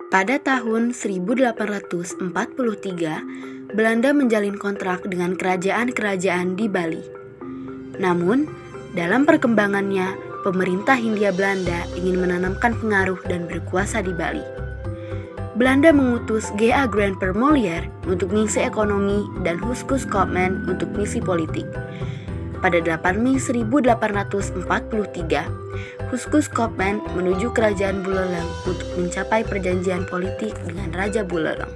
Pada tahun 1843, Belanda menjalin kontrak dengan kerajaan-kerajaan di Bali. Namun, dalam perkembangannya, pemerintah Hindia Belanda ingin menanamkan pengaruh dan berkuasa di Bali. Belanda mengutus G.A. Grandper Molière untuk misi ekonomi dan Huskus Koopman untuk misi politik. Pada 8 Mei 1843, Huskus Koopman menuju kerajaan Buleleng untuk mencapai perjanjian politik dengan Raja Buleleng.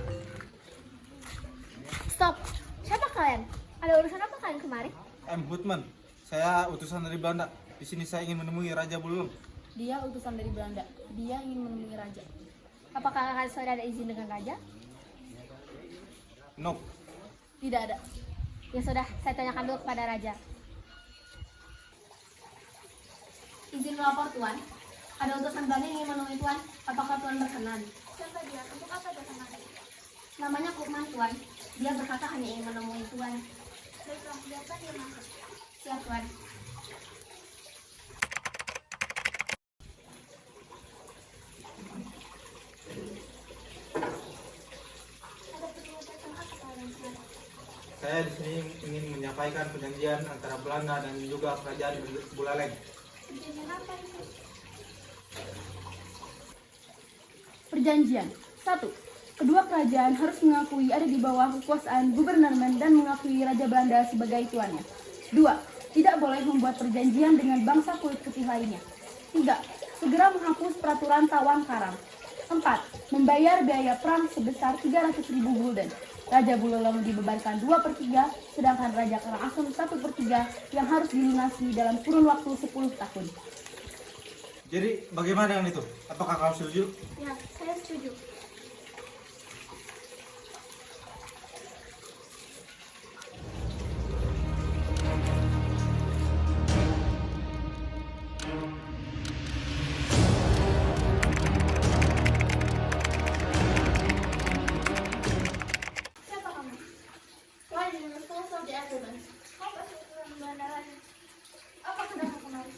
Stop! Siapa kalian? Ada urusan apa kalian kemari? M. Hoodman, saya utusan dari Belanda. Di sini saya ingin menemui Raja Buleleng. Dia utusan dari Belanda. Dia ingin menemui raja. Apakah kalian sudah ada izin dengan raja? No. Tidak ada. Ya sudah, saya tanyakan dulu kepada raja. Izin melapor, Tuan. Ada utusan Belanda yang ingin menemui Tuan. Apakah Tuan berkenan? Siapa dia? Untuk apa datang? Namanya Koopman, Tuan. Dia berkata hanya ingin menemui Tuan. Baiklah, biarkan dia masuk. Siap, Tuan. Ada perbuatan apa kalian kemari? Saya di sini ingin menyampaikan perjanjian antara Belanda dan juga kerajaan Buleleng. Perjanjian apa itu? Perjanjian 1. Kedua kerajaan harus mengakui ada di bawah kekuasaan Gouvernement dan mengakui Raja Belanda sebagai tuannya. 2. Tidak boleh membuat perjanjian dengan bangsa kulit putih lainnya. 3. Segera menghapus peraturan tawang karang. 4. Membayar biaya perang sebesar 300.000 gulden. Raja Buleleng dibebankan 2/3, sedangkan Raja Karangasem 1/3 yang harus dilunasi dalam kurun waktu 10 tahun. Jadi bagaimana dengan itu? Apakah kamu setuju? Ya, saya setuju. Siapa kamu? Why did you refuse of the evidence? Apa sih urusan Belanda lagi? Apa kedatangan kemari?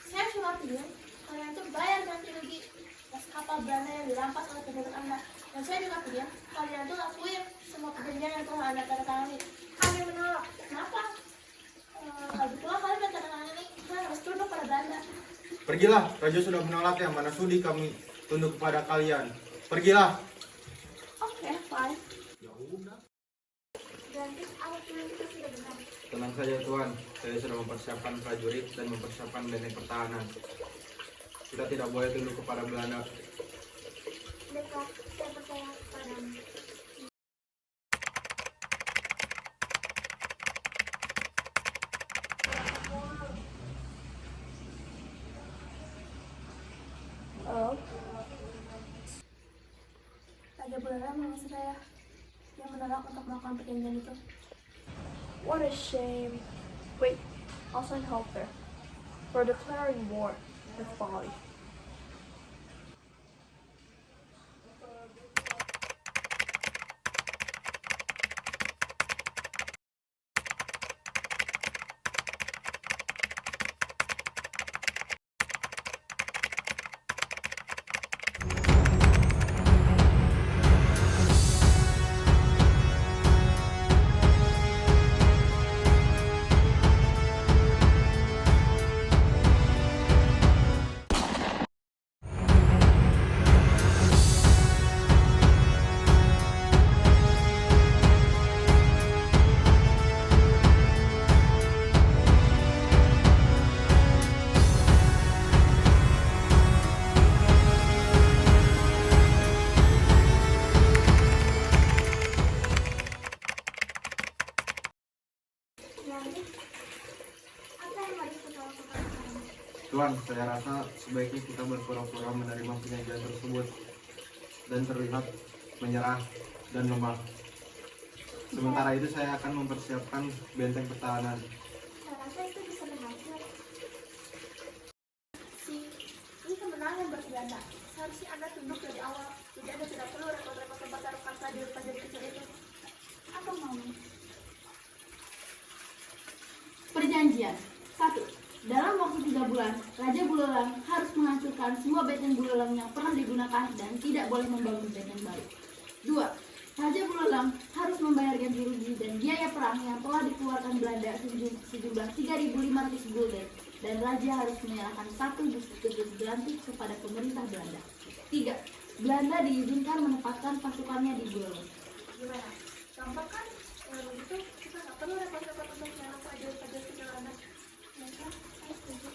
Saya cuma bilang, kalian tuh bayar ganti rugi atas kapal Belanda yang dirampas oleh penduduk Anda. Dan saya juga bilang, kalian tuh lakuin semua perjanjian yang telah Anda tanda tangani. Kami menolak. Kenapa? Lagi pula kalian yang tanda tangan ini, kalian harus tunduk pada Belanda. Pergilah, Raja sudah menolak, yang mana sudi kami tunduk kepada kalian. Pergilah. Oke, fine. Ya udah. Berarti alat tulis itu sudah benar. Tenang saja Tuan, saya sudah mempersiapkan prajurit dan mempersiapkan benteng pertahanan. Kita tidak boleh tunduk kepada Belanda. Baiklah, saya percaya padamu. Raja Buleleng mengasih saya. Dia menolak untuk melakukan perjanjian itu. What a shame. Wait, I'll send help there. We're declaring war with Bali. Apa yang mau kita lakukan sekarang? Tuan, saya rasa sebaiknya kita berpura-pura menerima perjanjian tersebut dan terlihat menyerah dan lemah. Sementara itu saya akan mempersiapkan benteng pertahanan. Saya rasa itu bisa berhasil. Ini kemenangan buat Belanda. Seharusnya Anda tunduk dari awal. Jadi Anda tidak perlu repot-repot membakar prajurit kecil itu. Apa maumu? Perjanjian 1. Dalam waktu 3 bulan, Raja Buleleng harus menghancurkan semua benteng Buleleng yang pernah digunakan dan tidak boleh membangun benteng baru. 2. Raja Buleleng harus membayar ganti rugi dan biaya perang yang telah dikeluarkan Belanda sejumlah 3.500 gulden dan Raja harus menyerahkan 1 bus Belantik kepada pemerintah Belanda. 3. Belanda diizinkan menempatkan pasukannya di Buleleng. Gimana? Gampang kan? Kalau begitu kita nggak perlu repot-repot untuk menanam pelajar-pelajar segala anak. Ya kan? Saya setuju.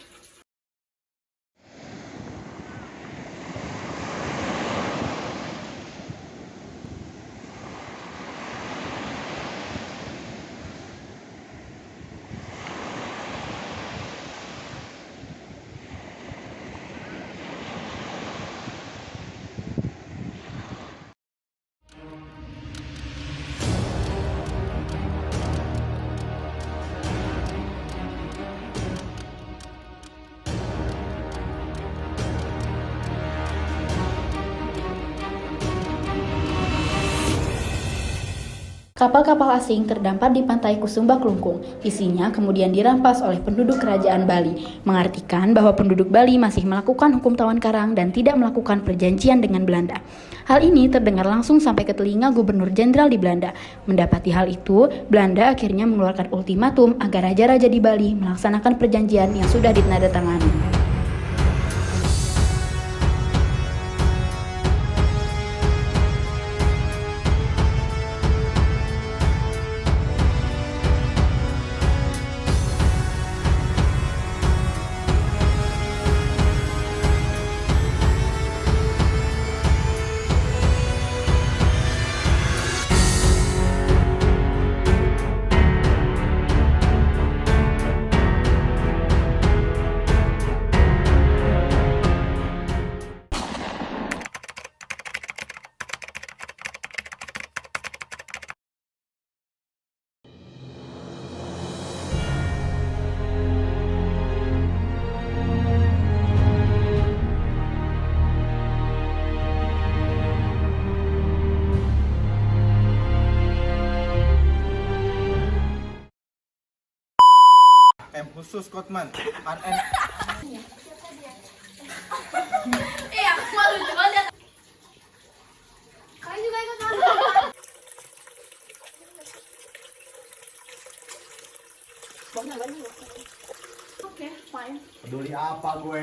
Kapal-kapal asing terdampar di pantai Kusumba Klungkung. Isinya kemudian dirampas oleh penduduk kerajaan Bali, mengartikan bahwa penduduk Bali masih melakukan hukum tawan karang dan tidak melakukan perjanjian dengan Belanda. Hal ini terdengar langsung sampai ke telinga Gubernur Jenderal di Belanda. Mendapati hal itu, Belanda akhirnya mengeluarkan ultimatum agar raja-raja di Bali melaksanakan perjanjian yang sudah ditandatangani. Khusus Kotman. Iya, malu banget. Kalian juga ikut malu. Okay, fine. Peduli apa gue?